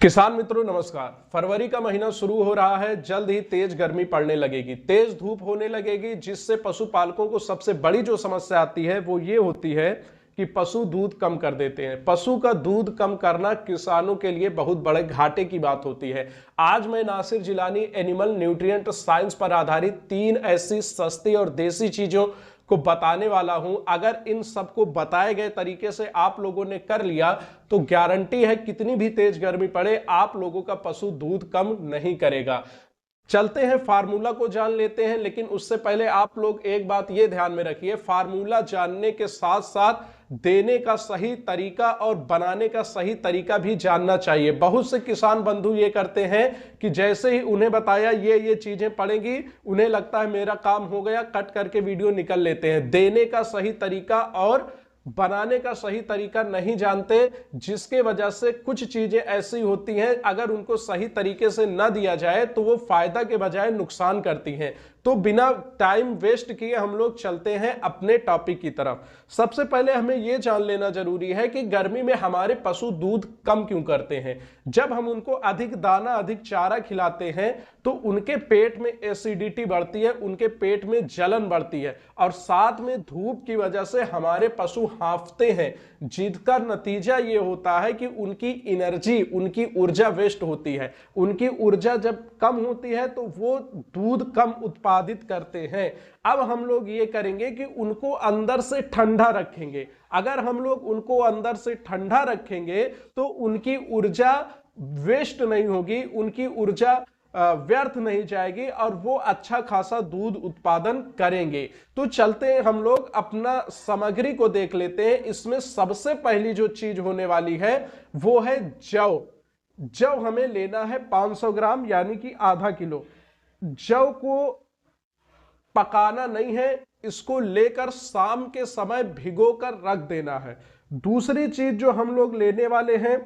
किसान मित्रों नमस्कार। फरवरी का महीना शुरू हो रहा है, जल्द ही तेज गर्मी पड़ने लगेगी, तेज धूप होने लगेगी, जिससे पशुपालकों को सबसे बड़ी जो समस्या आती है वो ये होती है कि पशु दूध कम कर देते हैं। पशु का दूध कम करना किसानों के लिए बहुत बड़े घाटे की बात होती है। आज मैं Nasir Jilani animal nutrient science पर आधारित 3 ऐसी सस्ती और देसी चीजों को बताने वाला हूं। अगर इन सबको बताए गए तरीके से आप लोगों ने कर लिया तो गारंटी है कितनी भी तेज गर्मी पड़े आप लोगों का पशु दूध कम नहीं करेगा। चलते हैं फार्मूला को जान लेते हैं, लेकिन उससे पहले आप लोग एक बात ये ध्यान में रखिए, फार्मूला जानने के साथ साथ देने का सही तरीका और बनाने का सही तरीका भी जानना चाहिए। बहुत से किसान बंधु ये करते हैं कि जैसे ही उन्हें बताया ये चीजें पड़ेंगी, उन्हें लगता है मेरा काम हो गया, कट करके वीडियो निकल लेते हैं। देने का सही तरीका और बनाने का सही तरीका नहीं जानते, जिसके वजह से कुछ चीजें ऐसी होती हैं अगर उनको सही तरीके से न दिया जाए तो वो फायदा के बजाय नुकसान करती हैं। तो बिना टाइम वेस्ट किए हम लोग चलते हैं अपने टॉपिक की तरफ। सबसे पहले हमें यह जान लेना जरूरी है कि गर्मी में हमारे पशु दूध कम क्यों करते हैं। जब हम उनको अधिक दाना अधिक चारा खिलाते हैं तो उनके पेट में एसिडिटी बढ़ती है, उनके पेट में जलन बढ़ती है और साथ में धूप की वजह से हमारे पशु हांफते हैं, जिसका नतीजा ये होता है कि उनकी एनर्जी, उनकी ऊर्जा वेस्ट होती है। उनकी ऊर्जा जब कम होती है तो वो दूध कम उत्पादित करते हैं। अब हम लोग ये करेंगे कि उनको अंदर से ठंडा रखेंगे। अगर हम लोग उनको अंदर से ठंडा रखेंगे तो उनकी ऊर्जा वेस्ट नहीं होगी, उनकी ऊर्जा व्यर्थ नहीं जाएगी और वो अच्छा खासा दूध उत्पादन करेंगे। तो चलते हैं हम लोग अपना सामग्री को देख लेते हैं। इसमें सबसे पहली जो चीज होने वाली है वो है जौ। जौ हमें लेना है 500 ग्राम यानी कि आधा किलो। जौ को पकाना नहीं है, इसको लेकर शाम के समय भिगोकर रख देना है। दूसरी चीज जो हम लोग लेने वाले हैं,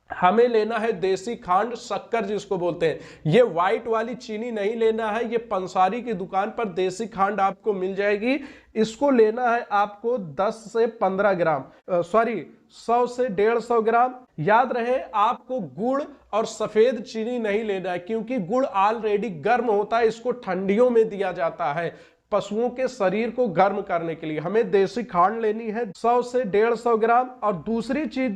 हमें लेना है देसी खांड, शक्कर जिसको बोलते हैं। ये व्हाइट वाली चीनी नहीं लेना है, ये पंसारी की दुकान पर देसी खांड आपको मिल जाएगी। इसको लेना है आपको 10 से 15 ग्राम, 100 से 150 ग्राम। याद रहे आपको गुड़ और सफेद चीनी नहीं लेना है, क्योंकि गुड़ ऑलरेडी गर्म होता है, इसको ठंडियों में दिया जाता है पशुओं के शरीर को गर्म करने के लिए। हमें देसी खांड लेनी है 100 से 150 ग्राम। और तीसरी चीज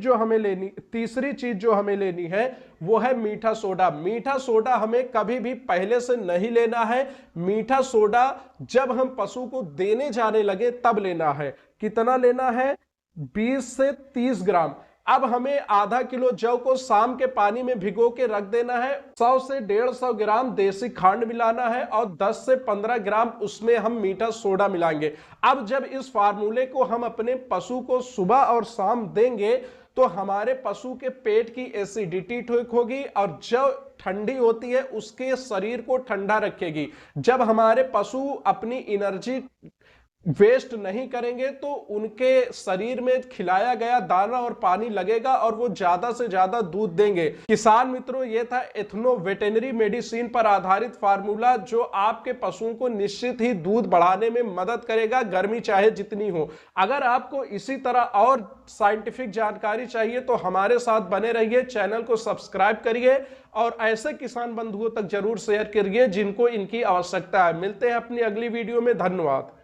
जो हमें लेनी है वो है मीठा सोडा। मीठा सोडा हमें कभी भी पहले से नहीं लेना है। मीठा सोडा जब हम पशु को देने जाने लगे तब लेना है। कितना लेना है? 20 से 30 ग्राम। अब हमें आधा किलो जौ को शाम के पानी में भिगो के रख देना है। 100 से 150 ग्राम देसी खांड मिलाना है और 10 से 15 ग्राम उसमें हम मीठा सोडा मिलाएंगे। अब जब इस फार्मूले को हम अपने पशु को सुबह और शाम देंगे तो हमारे पशु के पेट की एसिडिटी ठीक होगी और जौ ठंडी होती है उसके शरीर को ठंडा रखेगी। जब हमारे पशु अपनी एनर्जी वेस्ट नहीं करेंगे तो उनके शरीर में खिलाया गया दाना और पानी लगेगा और वो ज्यादा से ज्यादा दूध देंगे। किसान मित्रों, ये था एथनो वेटेनरी मेडिसिन पर आधारित फार्मूला जो आपके पशुओं को निश्चित ही दूध बढ़ाने में मदद करेगा, गर्मी चाहे जितनी हो। अगर आपको इसी तरह और साइंटिफिक जानकारी चाहिए तो हमारे साथ बने रहिए, चैनल को सब्सक्राइब करिए और ऐसे किसान बंधुओं तक जरूर शेयर करिए जिनको इनकी आवश्यकता है। मिलते हैं अपनी अगली वीडियो में। धन्यवाद।